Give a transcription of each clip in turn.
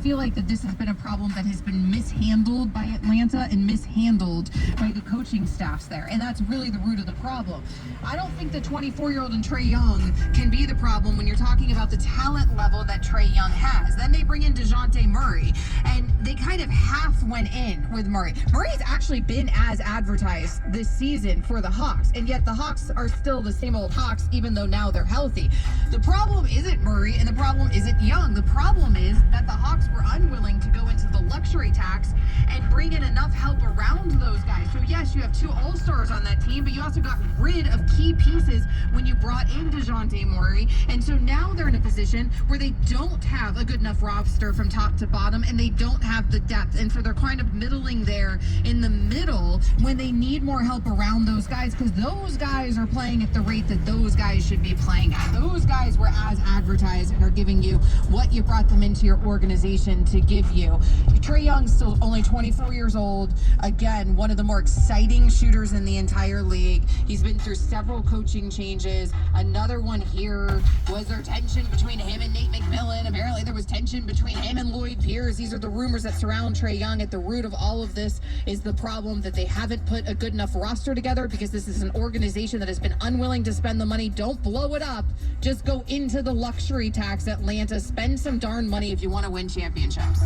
feel like that this has been a problem that has been mishandled by Atlanta and mishandled by the coaching staffs there. And that's really the root of the problem. I don't think the 24-year-old and Trae Young can be the problem when you're talking about the talent level that Trae Young has. Then they bring in DeJounte Murray, and they kind of half went in with Murray. Murray's actually been as advertised this season for the Hawks, and yet the Hawks are still the same old Hawks, even though now they're healthy. The problem isn't Murray, and the problem isn't Young. The problem is that the Hawks were unwilling to go into the luxury tax and bring in enough help around those guys. So yes, you have two all-stars on that team, but you also got rid of key pieces when you brought in DeJounte Murray. And so now they're in a position where they don't have a good enough roster from top to bottom, and they don't have the depth. And so they're kind of middling there in the middle when they need more help around those guys, because those guys are playing at the rate that those guys should be playing at. Those guys were as advertised and are giving you what you brought them into your organization to give you. Trae Young's still only 24 years old. Again, one of the more exciting shooters in the entire league. He's been through several coaching changes. Another one here. Was there tension between him and Nate McMillan? Apparently there was tension between him and Lloyd Pierce. These are the rumors that surround Trae Young. At the root of all of this is the problem that they haven't put a good enough roster together, because this is an organization that has been unwilling to spend the money. Don't blow it up. Just go into the luxury tax, Atlanta. Spend some darn money if you want to win championships.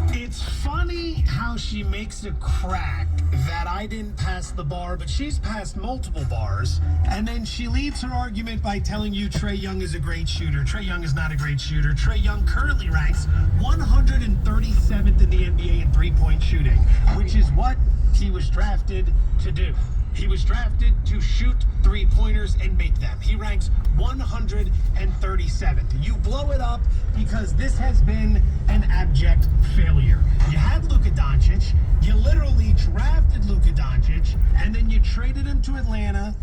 It's funny how she makes a crack that I didn't pass the bar, but she's passed multiple bars, and then she leads her argument by telling you Trae Young is a great shooter. Trae Young is not a great shooter. Trae Young currently ranks 137th in the NBA in three-point shooting, which is what he was drafted to do. He was drafted to shoot three-pointers and make them. He ranks 137th. You blow it up because this has been an abject failure. You had Luka Doncic. You literally drafted Luka Doncic, and then you traded him to Atlanta,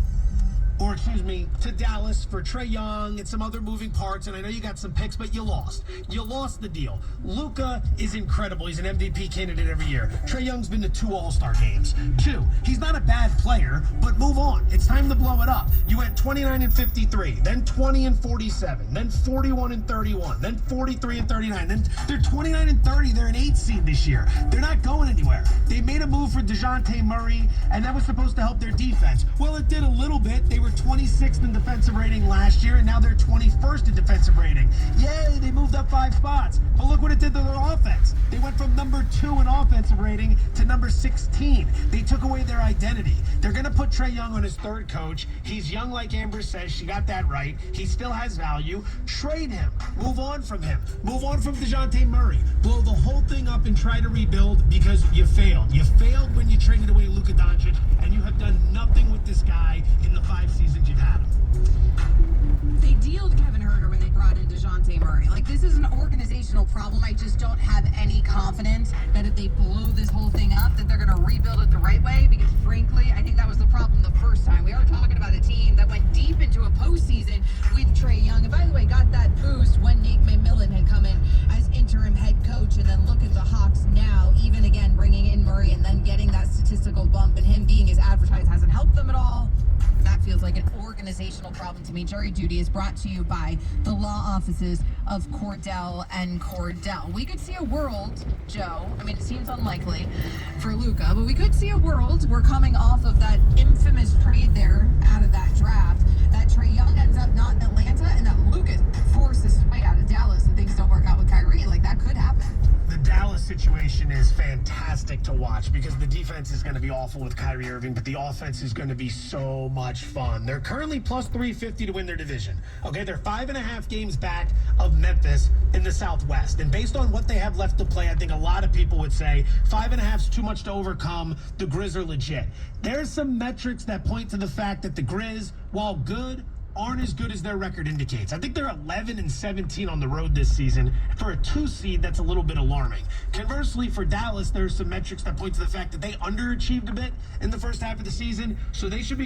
or excuse me, to Dallas for Trae Young and some other moving parts, and I know you got some picks, but you lost. You lost the deal. Luka is incredible. He's an MVP candidate every year. Trae Young's been to 2 All-Star games. 2. He's not a bad player, but move on. It's time to blow it up. You went 29-53, then 20-47, then 41-31, then 43-39. Then they're 29-30. They're an 8 seed this year. They're not going anywhere. They made a move for DeJounte Murray, and that was supposed to help their defense. Well, it did a little bit. They were 26th in defensive rating last year, and now they're 21st in defensive rating. Yay, they moved up 5 spots. But look what it did to their offense. They went from number 2 in offensive rating to number 16. They took away their identity. They're going to put Trae Young on his third coach. He's young, like Amber says. She got that right. He still has value. Trade him. Move on from him. Move on from DeJounte Murray. Blow the whole thing up and try to rebuild, because you failed. You failed when you traded away Luka Doncic, and you have done nothing with this guy in the 5 seasons you've had him. They dealed Kevin Huerter when they brought in DeJounte Murray. Like, this is an organizational problem. I just don't have any confidence that if they blow this whole thing up, that they're going to rebuild it the right way, because frankly, I think that was the problem the first time. We are talking about a team that went deep into a postseason with Trae Young, and by the way, got that boost when Nate McMillan had come in as interim head coach, and then look at the Hawks now, even again bringing in Murray and then getting that statistical bump, and him being as advertised hasn't helped them at all. That feels like an organizational problem to me. Jury Duty is brought to you by the law offices of Cordell and Cordell. We could see a world, Joe, I mean, it seems unlikely for Luka, but we could see a world, we're coming off of that infamous trade there out of that draft, that Trae Young ends up not in Atlanta, and that Luka forces his way out of Dallas and things don't work out with Kyrie. Like, that could happen. The Dallas situation is fantastic to watch, because the defense is going to be awful with Kyrie Irving, but the offense is going to be so much fun. They're currently plus 350 to win their division. Okay, they're 5.5 games back of Memphis in the Southwest. And based on what they have left to play, I think a lot of people would say 5.5 is too much to overcome. The Grizz are legit. There's some metrics that point to the fact that the Grizz, while good, aren't as good as their record indicates. I think they're 11-17 on the road this season. For a 2 seed, that's a little bit alarming. Conversely, for Dallas, there's some metrics that point to the fact that they underachieved a bit in the first half of the season, so they should be